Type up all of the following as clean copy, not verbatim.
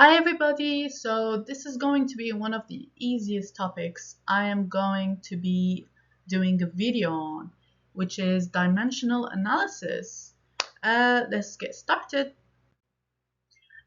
Hi everybody, so this is going to be one of the easiest topics I am going to be doing a video on, which is dimensional analysis. Let's get started.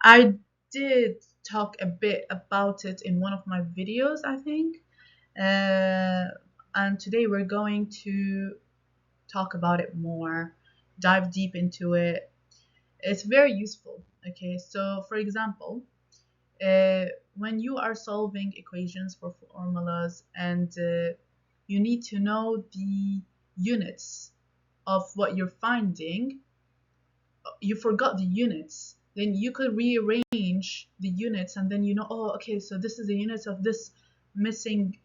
I did talk a bit about it in one of my videos, I think, and today we're going to talk about it more, dive deep into it. It's very useful. Okay, so for example, when you are solving equations for formulas and you need to know the units of what you're finding, you forgot the units, then you could rearrange the units and then you know, oh, okay, so this is the units of this missing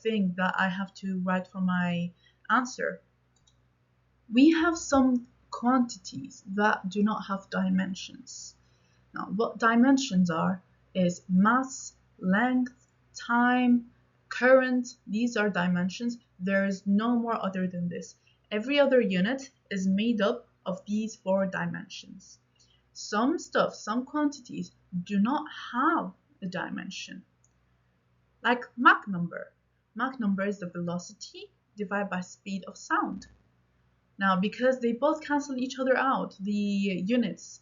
thing that I have to write for my answer. We have some quantities that do not have dimensions. Now, what dimensions are is mass, length, time, current. These are dimensions. There is no more other than this. Every other unit is made up of these four dimensions. Some stuff, some quantities do not have a dimension, like Mach number. Mach number is the velocity divided by speed of sound. Now, because they both cancel each other out, the units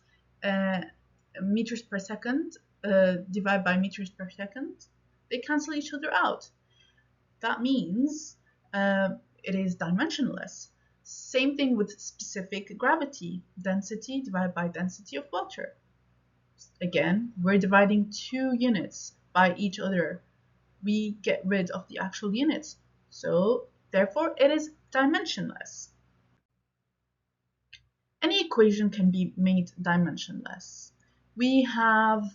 meters per second divided by meters per second, they cancel each other out. That means it is dimensionless. Same thing with specific gravity, density divided by density of water. Again, we're dividing two units by each other. We get rid of the actual units. So therefore, it is dimensionless. Any equation can be made dimensionless. We have,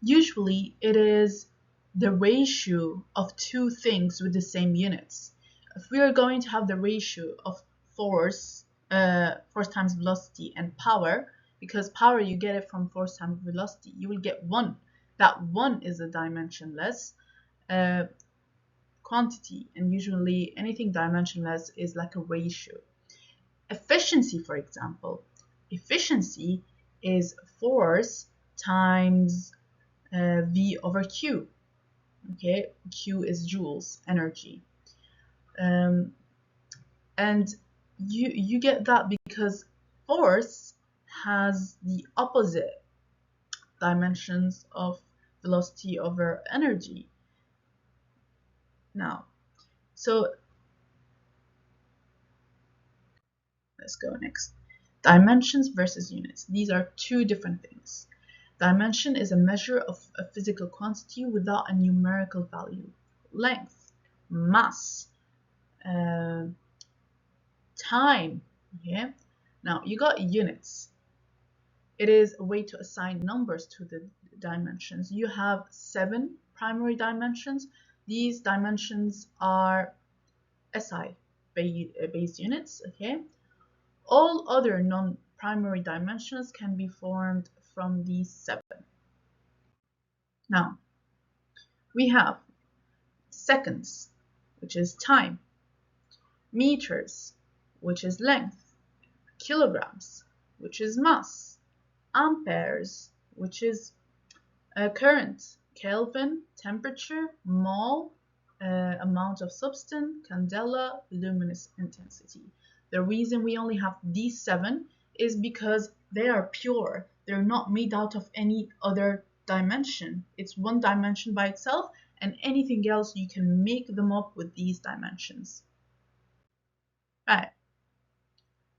usually it is the ratio of two things with the same units. If we are going to have the ratio of force, force times velocity and power, because power you get it from force times velocity, you will get 1. That 1 is a dimensionless quantity, and usually anything dimensionless is like a ratio. Efficiency, for example, efficiency is force times V over Q. Okay, Q is joules, energy. And you get that because force has the opposite dimensions of velocity over energy. Now, so let's go next. Dimensions versus units. These are two different things. Dimension is a measure of a physical quantity without a numerical value. Length, mass, time. Okay. Now you got units. It is a way to assign numbers to the dimensions. You have 7 primary dimensions. These dimensions are SI based units. Okay. All other non-primary dimensions can be formed from these 7. Now, we have seconds, which is time, meters, which is length, kilograms, which is mass, amperes, which is current, Kelvin, temperature, mole, amount of substance, candela, luminous intensity. The reason we only have these 7 is because they are pure. They're not made out of any other dimension. It's one dimension by itself, and anything else you can make them up with these dimensions. Right.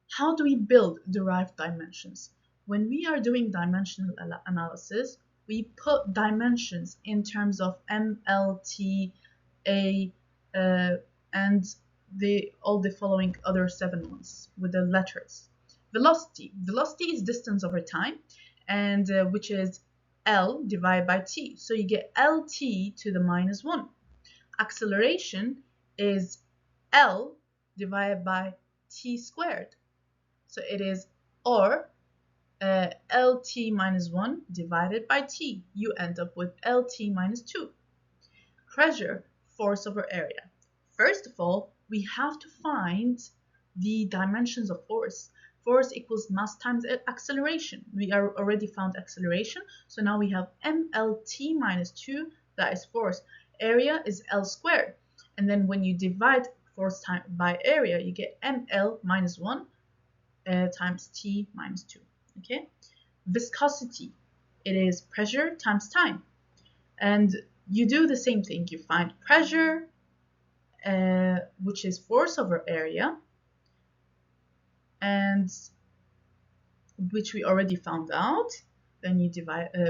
How do we build derived dimensions? When we are doing dimensional analysis, we put dimensions in terms of M, L, T, A, and all the following other 7 ones with the letters. Velocity. Velocity is distance over time, and which is L divided by T. So you get LT to the minus 1. Acceleration is L divided by T squared. So it is, or LT minus 1 divided by T. You end up with LT minus 2. Pressure, force over area. First of all, we have to find the dimensions of force. Force equals mass times acceleration. We are already found acceleration. So now we have mlt minus 2, that is force. Area is L squared. And then when you divide force time by area, you get ml minus 1 times t minus 2. Okay. Viscosity, it is pressure times time. And you do the same thing. You find pressure, which is force over area, and which we already found out. Then you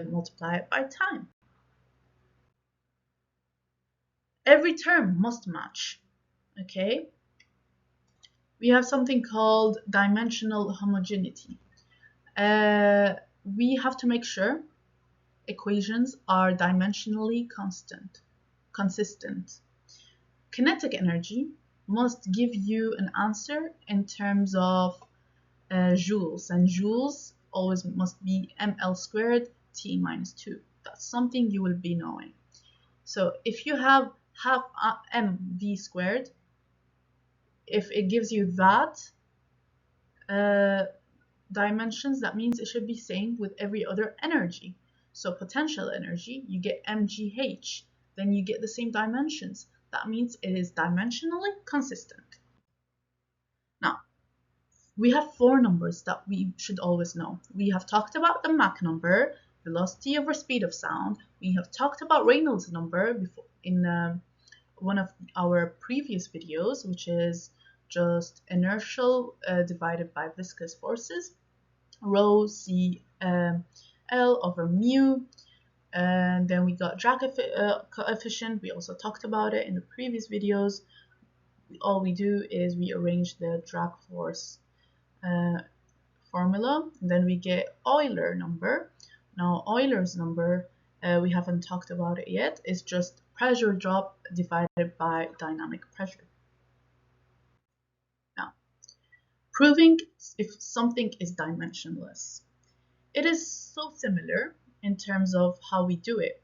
multiply it by time. Every term must match. Okay. We have something called dimensional homogeneity. We have to make sure equations are dimensionally consistent. Kinetic energy must give you an answer in terms of joules, and joules always must be ml squared t minus 2. That's something you will be knowing. So if you have half mv squared, if it gives you that dimensions, that means it should be same with every other energy. So potential energy, you get mgh, then you get the same dimensions. That means it is dimensionally consistent. Now, we have 4 numbers that we should always know. We have talked about the Mach number, velocity over speed of sound. We have talked about Reynolds number before in one of our previous videos, which is just inertial divided by viscous forces, rho c L over mu. And then we got drag coefficient. We also talked about it in the previous videos. All we do is we arrange the drag force formula, and then we get Euler number. Now Euler's number, we haven't talked about it yet. It's just pressure drop divided by dynamic pressure. Now, proving if something is dimensionless. It is so similar in terms of how we do it.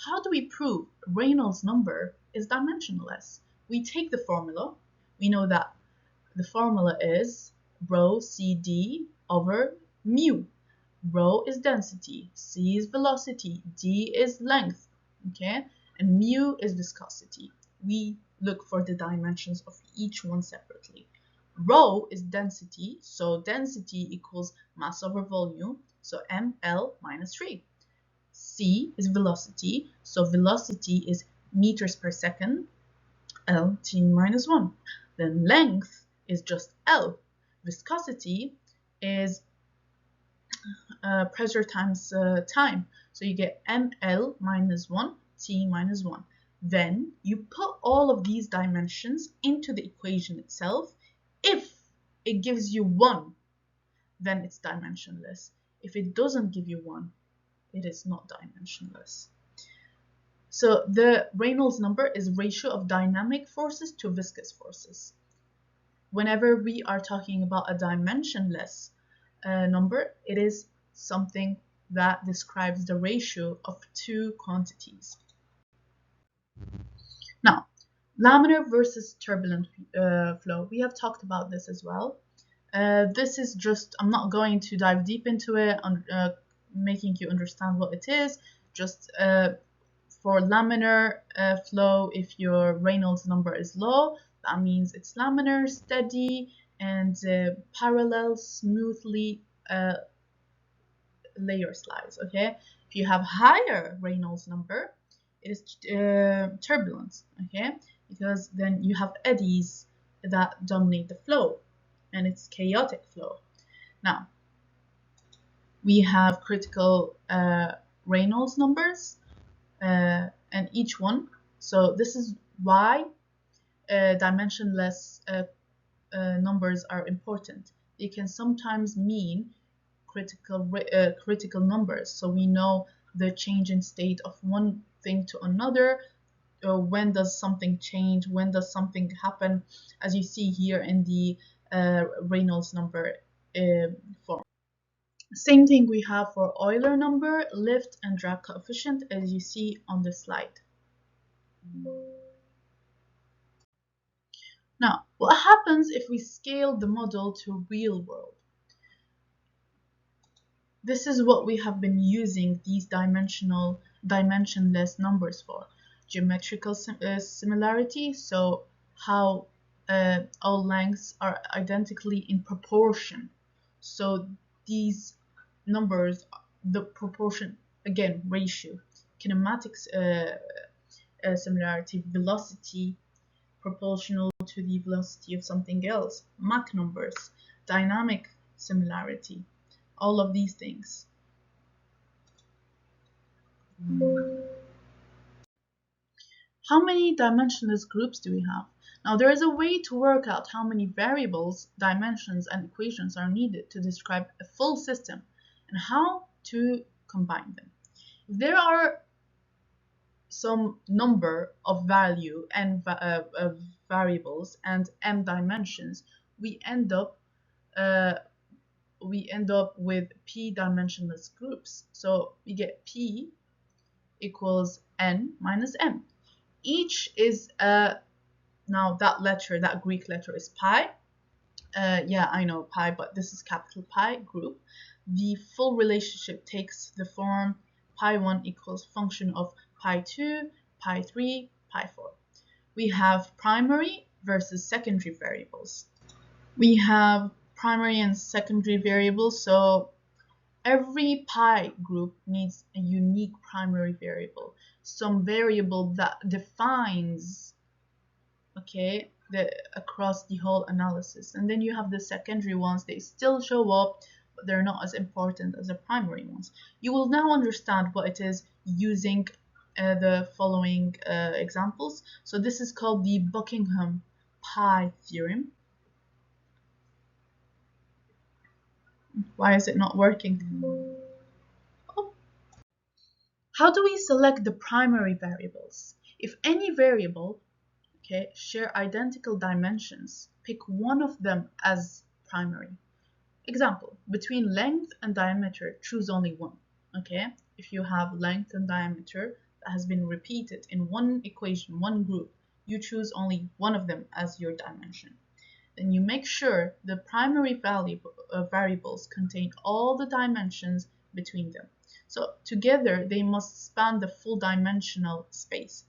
How do we prove Reynolds number is dimensionless? We take the formula. We know that the formula is rho CD over mu. Rho is density, C is velocity, D is length, okay? And mu is viscosity. We look for the dimensions of each one separately. Rho is density, so density equals mass over volume, so ml minus 3. C is velocity, so velocity is meters per second, L t minus 1. Then length is just L. Viscosity is pressure times time, so you get ml minus 1 t minus 1. Then you put all of these dimensions into the equation itself. If it gives you 1, then it's dimensionless. If it doesn't give you 1, it is not dimensionless. So the Reynolds number is ratio of dynamic forces to viscous forces. Whenever we are talking about a dimensionless number, it is something that describes the ratio of 2 quantities. Now, laminar versus turbulent flow. We have talked about this as well. This is just, I'm not going to dive deep into it, making you understand what it is. Just for laminar flow, if your Reynolds number is low, that means it's laminar, steady, and parallel, smoothly layer slides, okay? If you have higher Reynolds number, it is turbulent, okay? Because then you have eddies that dominate the flow, and it's chaotic flow. Now, we have critical Reynolds numbers, and each one. So this is why dimensionless numbers are important. They can sometimes mean critical numbers, so we know the change in state of one thing to another. When does something change? When does something happen? As you see here in the Reynolds number form. Same thing we have for Euler number, lift, and drag coefficient, as you see on the slide. Now, what happens if we scale the model to real world? This is what we have been using these dimensionless numbers for. Geometrical similarity, so how all lengths are identically in proportion. So these numbers, the proportion, again, ratio. Kinematics similarity, velocity proportional to the velocity of something else. Mach numbers, dynamic similarity, all of these things. How many dimensionless groups do we have? Now, there is a way to work out how many variables, dimensions, and equations are needed to describe a full system and how to combine them. If there are some number of value and variables and m dimensions, we end up with p dimensionless groups. So we get p equals n minus m. Each is now that letter, that Greek letter is pi. Yeah, I know pi, but this is capital Pi group. The full relationship takes the form pi1 equals function of pi2, pi3, pi4. We have primary versus secondary variables. We have primary and secondary variables, so every pi group needs a unique primary variable, some variable that defines, okay, across the whole analysis. And then you have the secondary ones, they still show up, but they're not as important as the primary ones. You will now understand what it is using the following examples. So this is called the Buckingham Pi theorem. Why is it not working? Oh. How do we select the primary variables? If any variable, okay, share identical dimensions, pick one of them as primary. Example, between length and diameter, choose only one. Okay, if you have length and diameter that has been repeated in one equation, one group, you choose only one of them as your dimension. Then you make sure the primary variables contain all the dimensions between them. So together they must span the full dimensional space.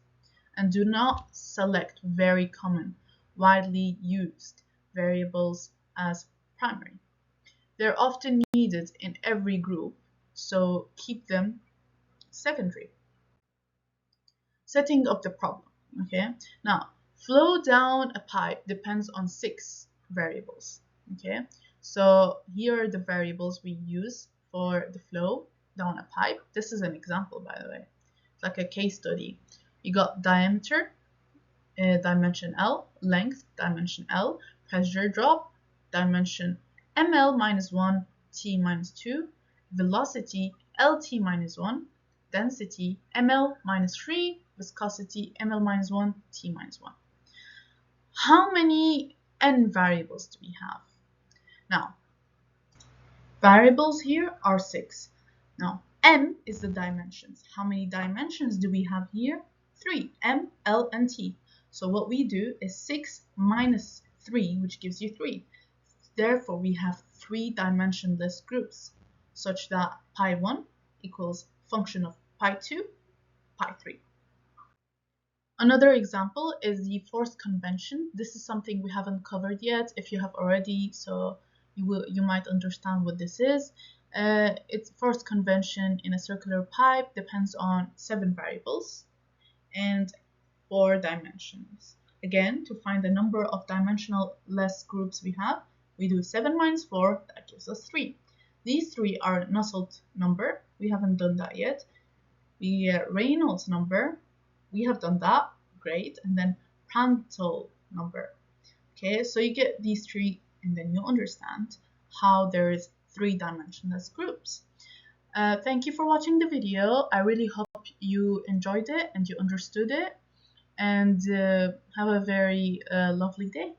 And do not select very common, widely used variables as primary. They're often needed in every group, so keep them secondary. Setting up the problem, okay? Now, flow down a pipe depends on 6 variables, okay? So here are the variables we use for the flow down a pipe. This is an example, by the way. It's like a case study. You got diameter, dimension L, length, dimension L, pressure drop, dimension ml minus 1, t minus 2, velocity lt minus 1, density ml minus 3, viscosity ml minus 1, t minus 1. How many n variables do we have? Now, variables here are 6. Now, n is the dimensions. How many dimensions do we have here? 3, m, l, and t. So what we do is 6 minus 3, which gives you 3. Therefore, we have 3 dimensionless groups, such that pi1 equals function of pi2, pi3. Another example is the force convention. This is something we haven't covered yet. If you have already, so you might understand what this is. Its force convention in a circular pipe depends on 7 variables and 4 dimensions. Again, to find the number of dimensionless groups we have, we do 7 minus 4, that gives us 3. These 3 are Nusselt number, we haven't done that yet. The Reynolds number, we have done that, great. And then Prandtl number. Okay, so you get these 3 and then you understand how there is 3 dimensionless groups. Thank you for watching the video. I really hope you enjoyed it and you understood it. And have a very lovely day.